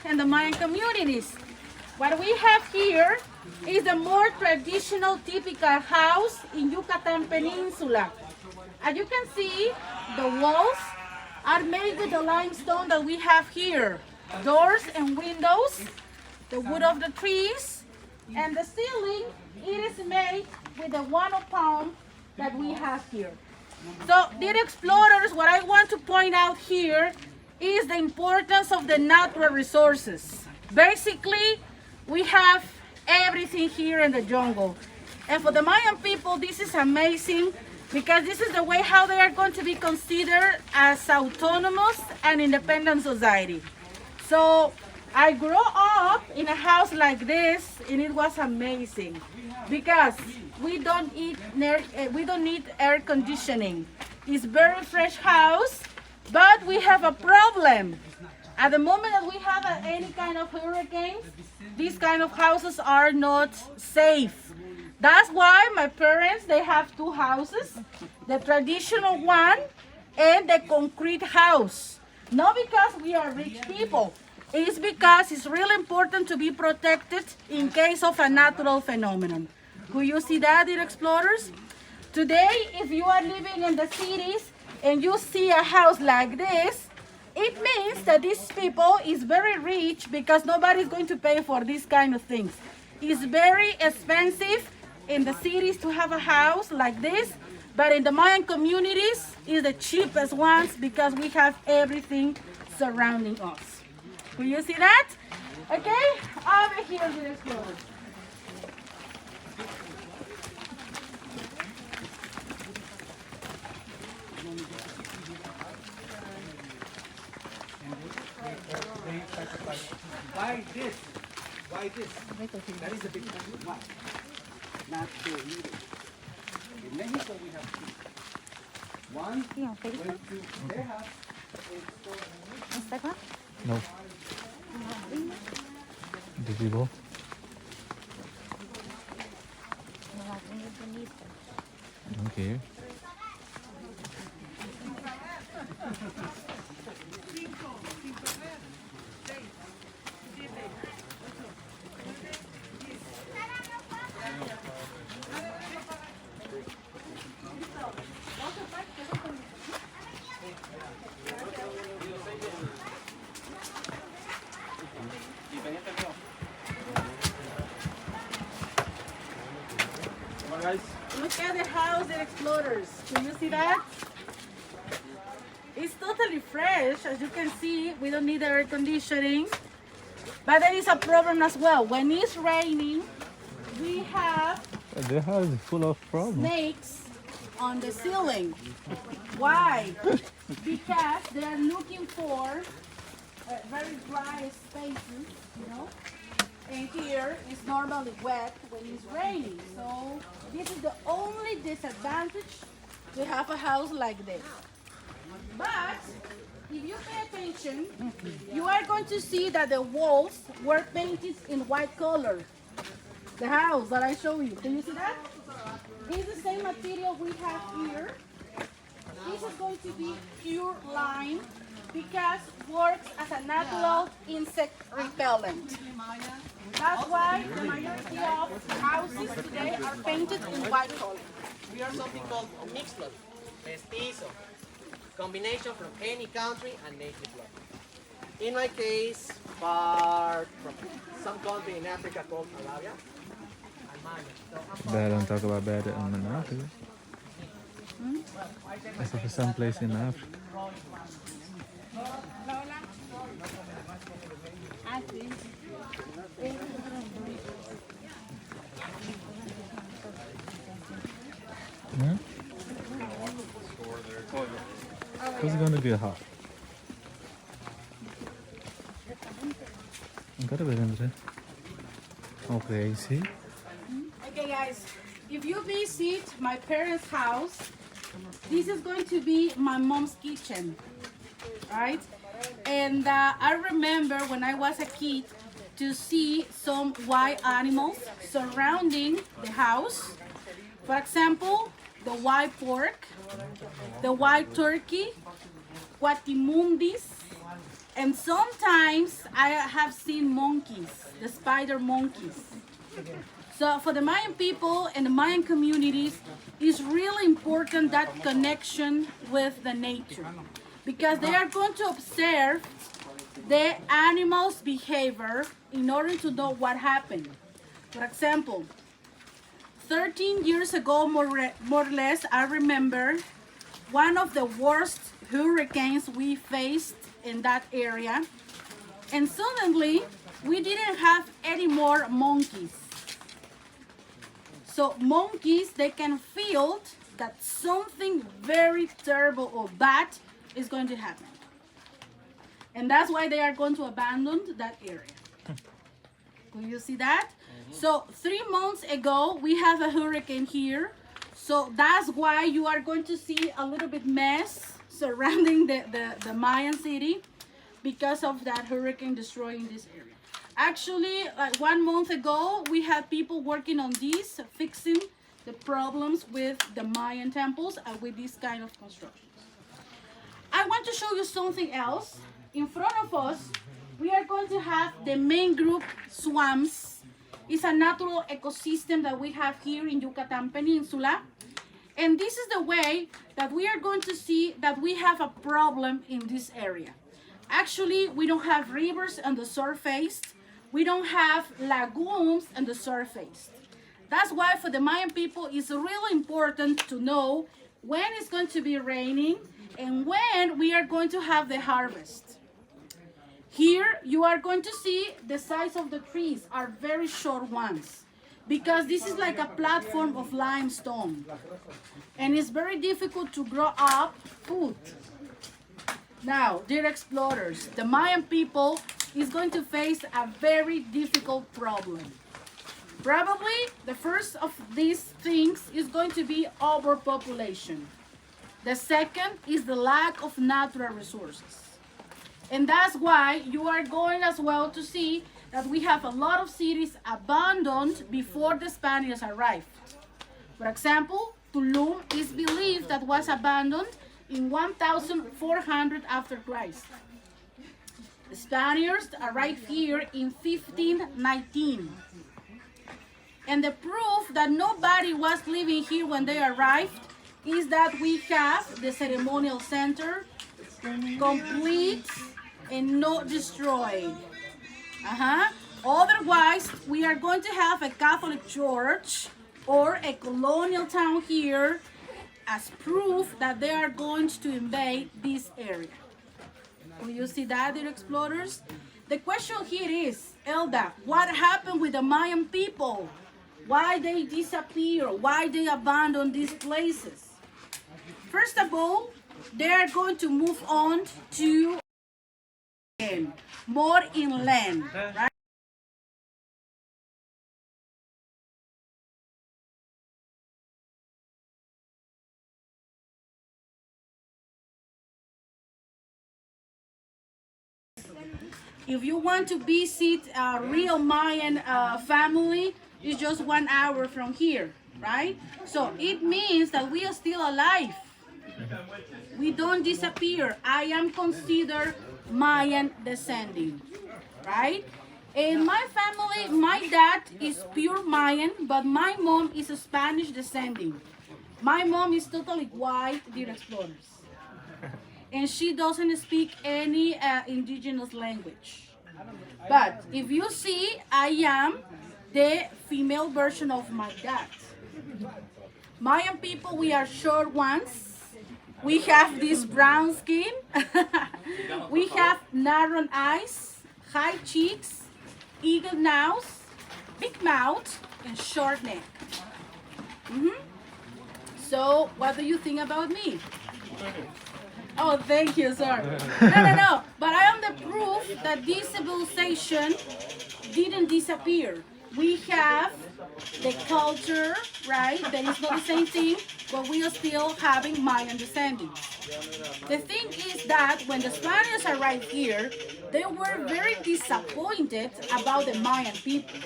and the Mayan communities. What we have here is the more traditional, typical house in Yucatan Peninsula. As you can see, the walls are made with the limestone that we have here. Doors and windows, the wood of the trees, and the ceiling, it is made with the guano palm that we have here. So, dear explorers, what I want to point out here is the importance of the natural resources. Basically, we have everything here in the jungle. And for the Mayan people, this is amazing because this is the way how they are going to be considered as autonomous and independent society. So I grew up in a house like this, and it was amazing because we don't need air conditioning. It's very fresh house, but we have a problem. At the moment that we have any kind of hurricanes, these kind of houses are not safe. That's why my parents, they have two houses, the traditional one and the concrete house. Not because we are rich people, it's because it's really important to be protected in case of a natural phenomenon. Could you see that, dear explorers? Today, if you are living in the cities and you see a house like this, it means that these people is very rich because nobody's going to pay for these kind of things. It's very expensive in the cities to have a house like this, but in the Mayan communities, it's the cheapest ones because we have everything surrounding us. Will you see that? Okay, over here, dear explorers. Why this? Why this? That is a big question. Why? Not to eat it. In Mexico we have two. One went to their house and No. Did you go? Okay. Look at the house, dear explorers. Can you see that? It's totally fresh. As you can see, we don't need air conditioning. But there is a problem as well. When it's raining, we have The house is full of problems. snakes on the ceiling. Why? Because they are looking for very dry spaces, you know. And here it's normally wet when it's raining. So this is the only disadvantage to have a house like this. But if you pay attention, you are going to see that the walls were painted in white color. The house that I show you. Can you see that? It's the same material we have here. This is going to be pure lime because it works as a natural insect repellent. That's why the majority of houses today are painted in white color. We are something called mixed blood, mestizo, combination from any country and native blood. In my case, part from some country in Africa called Arabia and Maya. So I'm Bad, don't talk about bad in Africa. As if some place in Africa. Hmm? Who's gonna get hot? Gotta be in. Okay, see? Okay guys, if you visit my parents' house, this is going to be my mom's kitchen, right? And I remember when I was a kid to see some wild animals surrounding the house. For example, the wild pork, the wild turkey, guatimundis, And sometimes I have seen monkeys, the spider monkeys. So for the Mayan people and the Mayan communities, it's really important that connection with the nature, because they are going to observe the animal's behavior in order to know what happened. For example, 13 years ago, more or less, I remember one of the worst hurricanes we faced in that area. And suddenly, we didn't have any more monkeys. So monkeys, they can feel that something very terrible or bad is going to happen. And that's why they are going to abandon that area. Can you see that? So 3 months ago, we have a hurricane here. So that's why you are going to see a little bit mess surrounding the Mayan city because of that hurricane destroying this area. Actually, 1 month ago, we had people working on this, fixing the problems with the Mayan temples and with this kind of constructions. I want to show you something else. In front of us, we are going to have the main group swamps. It's a natural ecosystem that we have here in Yucatan Peninsula. And this is the way that we are going to see that we have a problem in this area. Actually, we don't have rivers on the surface. We don't have lagoons on the surface. That's why for the Mayan people, it's really important to know when it's going to be raining and when we are going to have the harvest. Here, you are going to see the size of the trees are very short ones, because this is like a platform of limestone. And it's very difficult to grow up food. Now, dear explorers, the Mayan people is going to face a very difficult problem. Probably the first of these things is going to be overpopulation. The second is the lack of natural resources. And that's why you are going as well to see that we have a lot of cities abandoned before the Spaniards arrived. For example, Tulum is believed that was abandoned in 1400 after Christ. The Spaniards arrived here in 1519. And the proof that nobody was living here when they arrived is that we have the ceremonial center complete and not destroyed. Otherwise, we are going to have a Catholic church or a colonial town here as proof that they are going to invade this area. Will you see that, dear explorers? The question here is, Elda, what happened with the Mayan people? Why they disappear? Why they abandon these places? First of all, they are going to move on to more inland, right? If you want to visit a real Mayan family, it's just 1 hour from here, right? So it means that we are still alive. We don't disappear. I am considered Mayan descending, right? In my family, my dad is pure Mayan, but my mom is a Spanish descending. My mom is totally white, dear explorers. And she doesn't speak any indigenous language. But if you see, I am the female version of my dad. Mayan people, we are short ones. We have this brown skin. We have narrow eyes, high cheeks, eagle nose, big mouth, and short neck. So, what do you think about me? Oh, thank you, sir. No. But I am the proof that this civilization didn't disappear. We have the culture, right? That is not the same thing, but we are still having Mayan descendants. The thing is that when the Spaniards arrived here, they were very disappointed about the Mayan people.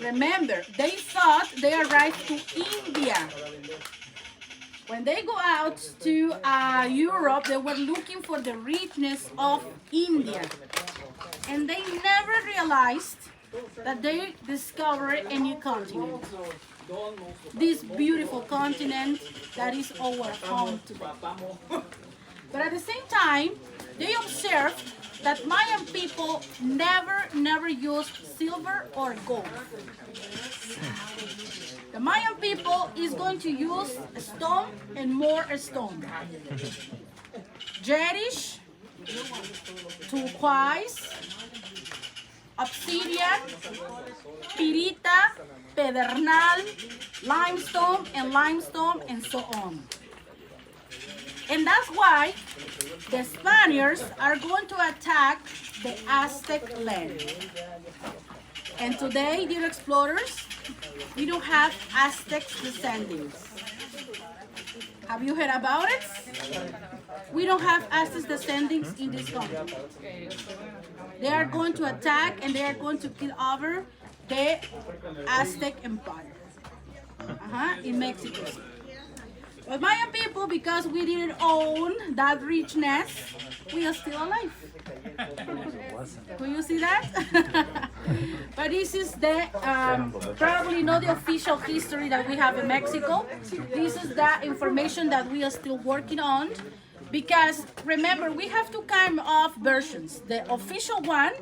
Remember, they thought they arrived to India. When they go out to Europe, they were looking for the richness of India. And they never realized that they discovered a new continent. This beautiful continent that is our home today. But at the same time, they observed that Mayan people never used silver or gold. The Mayan people is going to use stone and more stone. Reddish, turquoise, obsidian, pirita, pedernal, limestone, and so on. And that's why the Spaniards are going to attack the Aztec land. And today, dear explorers, we don't have Aztec descendants. Have you heard about it? We don't have Aztec descendants in this country. They are going to attack and they are going to kill over the Aztec Empire in Mexico. But Mayan people, because we didn't own that richness, we are still alive. Do you see that? But this is the probably not the official history that we have in Mexico. This is the information that we are still working on. Because remember, we have two kind of versions: the official one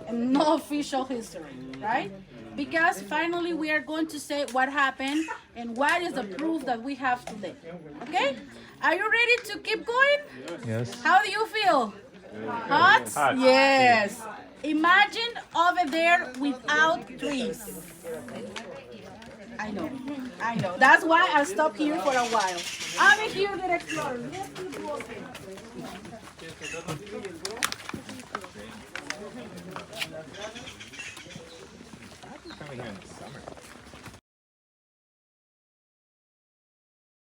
and no official history, right? Because finally we are going to say what happened and what is the proof that we have today. Okay? Are you ready to keep going? Yes. How do you feel? Hot? Yes. Imagine over there without trees. I know. That's why I stopped here for a while. I'm here to explore.